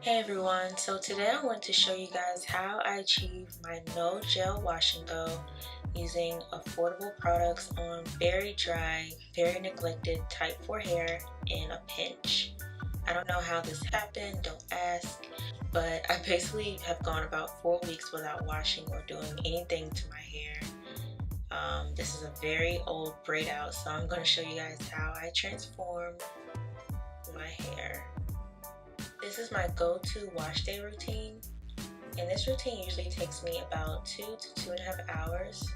Hey everyone, so today I want to show you guys how I achieve my no gel wash and go using affordable products on very dry, very neglected type 4 hair in a pinch. I don't know how this happened, don't ask, but I basically have gone about 4 weeks without washing or doing anything to my hair. This is a very old braid out, so I'm going to show you guys how I transform my hair. This is my go-to wash day routine, and this routine usually takes me about 2 to 2.5 hours.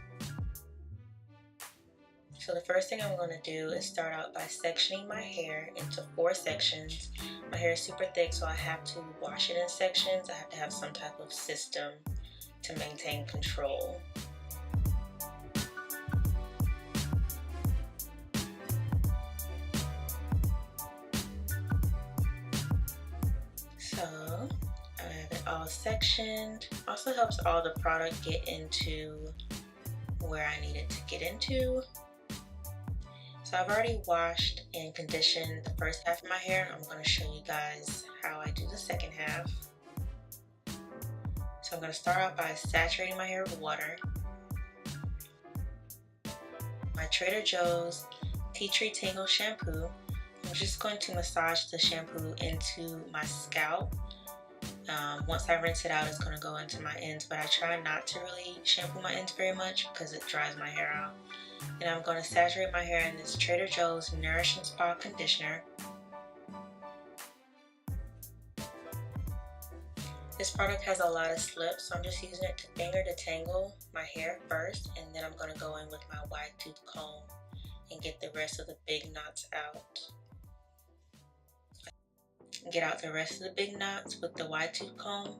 So the first thing I'm going to do is start out by sectioning my hair into 4 sections. My hair is super thick, so I have to wash it in sections. I have to have some type of system to maintain control. So I have it all sectioned. Also helps all the product get into where I need it to get into. So I've already washed and conditioned the first half of my hair, and I'm going to show you guys how I do the second half. So I'm going to start out by saturating my hair with water. My Trader Joe's Tea Tree Tangle shampoo. I'm just going to massage the shampoo into my scalp. Once I rinse it out, it's going to go into my ends, but I try not to really shampoo my ends very much because it dries my hair out. And I'm going to saturate my hair in this Trader Joe's Nourish and Spa conditioner. This product has a lot of slips, so I'm just using it to finger detangle my hair first, and then I'm going to go in with my wide tooth comb and get the rest of the big knots out. Get out the rest of the big knots with the wide tooth comb,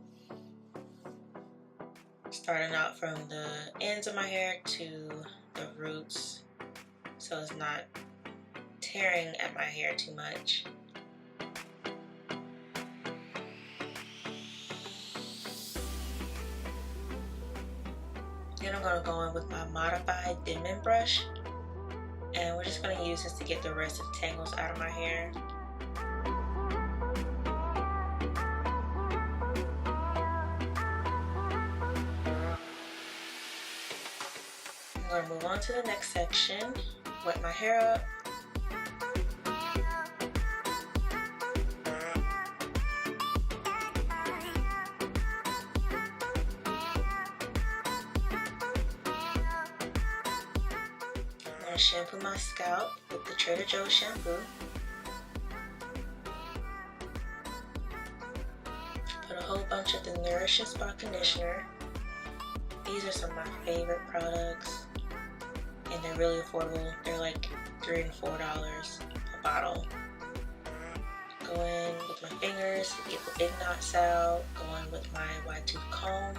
starting out from the ends of my hair to the roots, so it's not tearing at my hair too much. Then I'm going to go in with my modified Denman brush, and we're just going to use this to get the rest of the tangles out of my hair. I'm going to move on to the next section, wet my hair up. I'm going to shampoo my scalp with the Trader Joe's shampoo. Put a whole bunch of the Nourish and Spa conditioner. These are some of my favorite products, and they're really affordable. They're like $3 and $4 a bottle. Go in with my fingers to get the big knots out. Go in with my wide tooth comb,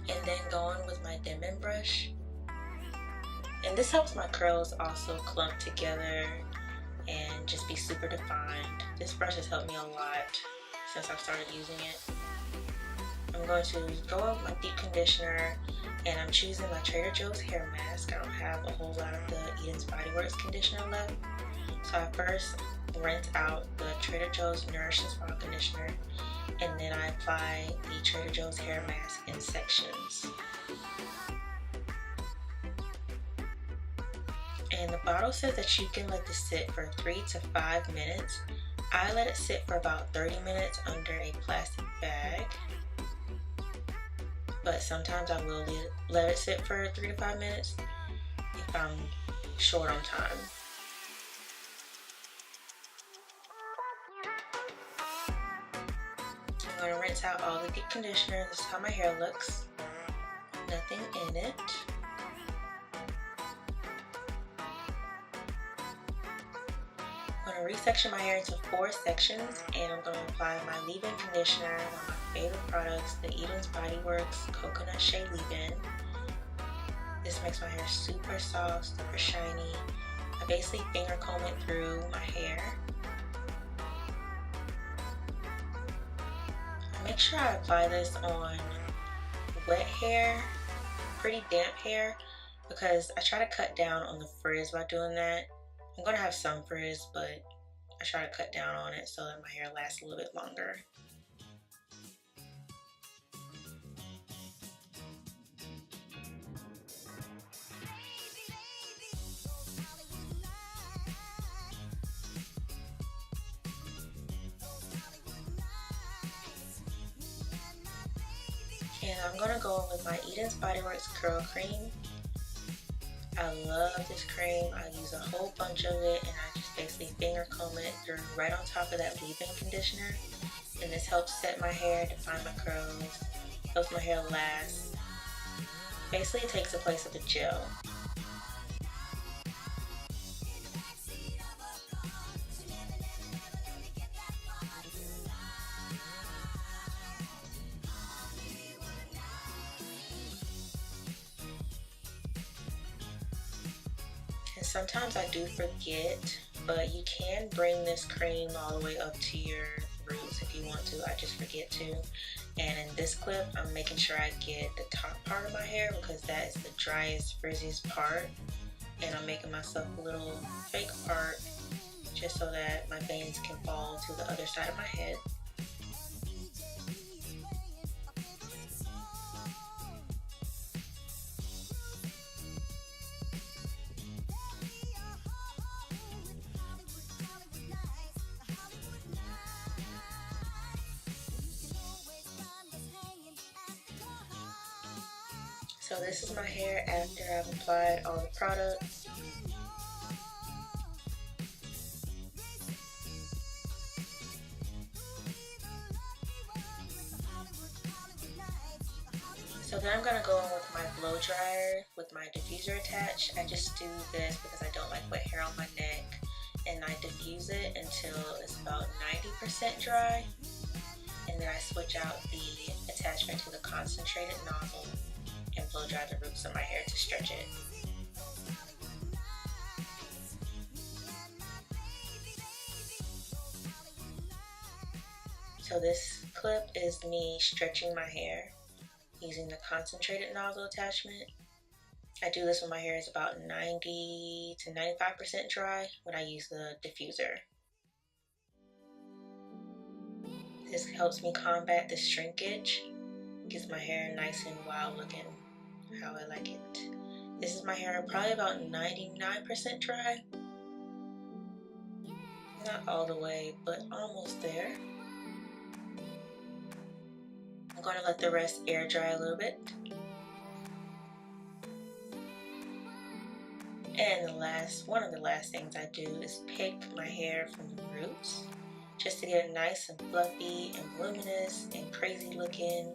and then go in with my Denman brush. And this helps my curls also clump together and just be super defined. This brush has helped me a lot since I've started using it. I'm going to go in with my deep conditioner, and I'm choosing my Trader Joe's hair mask. I don't have a whole lot of the Bodyworks conditioner left. So I first rinse out the Trader Joe's Nourish and Spa conditioner, and then I apply the Trader Joe's hair mask in sections. And the bottle says that you can let this sit for 3 to 5 minutes. I let it sit for about 30 minutes under a plastic bag, but sometimes I will let it sit for 3 to 5 minutes if I'm short on time. I'm going to rinse out all the deep conditioner. This is how my hair looks. Nothing in it. I'm going to resection my hair into 4 sections, and I'm going to apply my leave-in conditioner, one of my favorite products, the Bodyworks Coconut Shea Leave-In. This makes my hair super soft, super shiny. I basically finger comb it through my hair. I make sure I apply this on wet hair, pretty damp hair, because I try to cut down on the frizz by doing that. I'm going to have some frizz, but I try to cut down on it so that my hair lasts a little bit longer. And I'm going to go in with my Bodyworks curl cream. I love this cream. I use a whole bunch of it, and I just basically finger comb it through right on top of that leave-in conditioner. And this helps set my hair, define my curls, helps my hair last. Basically, it takes the place of the gel. And sometimes I do forget, but you can bring this cream all the way up to your roots if you want to. I just forget to. And in this clip, I'm making sure I get the top part of my hair because that is the driest, frizziest part. And I'm making myself a little fake part just so that my bangs can fall to the other side of my head. So this is my hair after I've applied all the products. So then I'm going to go in with my blow dryer with my diffuser attached. I just do this because I don't like wet hair on my neck, and I diffuse it until it's about 90% dry, and then I switch out the attachment to the concentrated nozzle and blow dry the roots of my hair to stretch it. So this clip is me stretching my hair using the concentrated nozzle attachment. I do this when my hair is about 90 to 95% dry when I use the diffuser. This helps me combat the shrinkage, gets my hair nice and wild looking, how I like it. This is my hair probably about 99% dry. Not all the way, but almost there. I'm going to let the rest air dry a little bit. And one of the last things I do is pick my hair from the roots just to get it nice and fluffy and voluminous and crazy looking.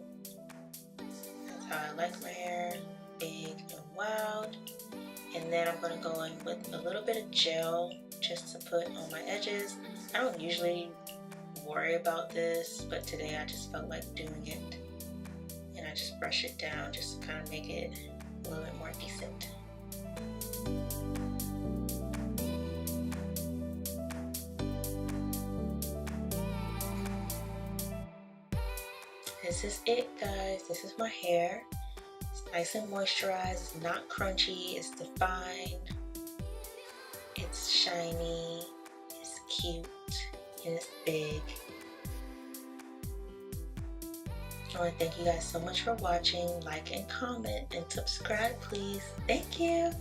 That's how I like my hair, big and wild. And then I'm going to go in with a little bit of gel just to put on my edges. I don't usually worry about this, but today I just felt like doing it. And I just brush it down just to kind of make it a little bit more decent. This is it, guys. This is my hair. It's nice and moisturized. It's not crunchy. It's defined. It's shiny. It's cute. And it's big. I want to thank you guys so much for watching. Like and comment and subscribe, please. Thank you.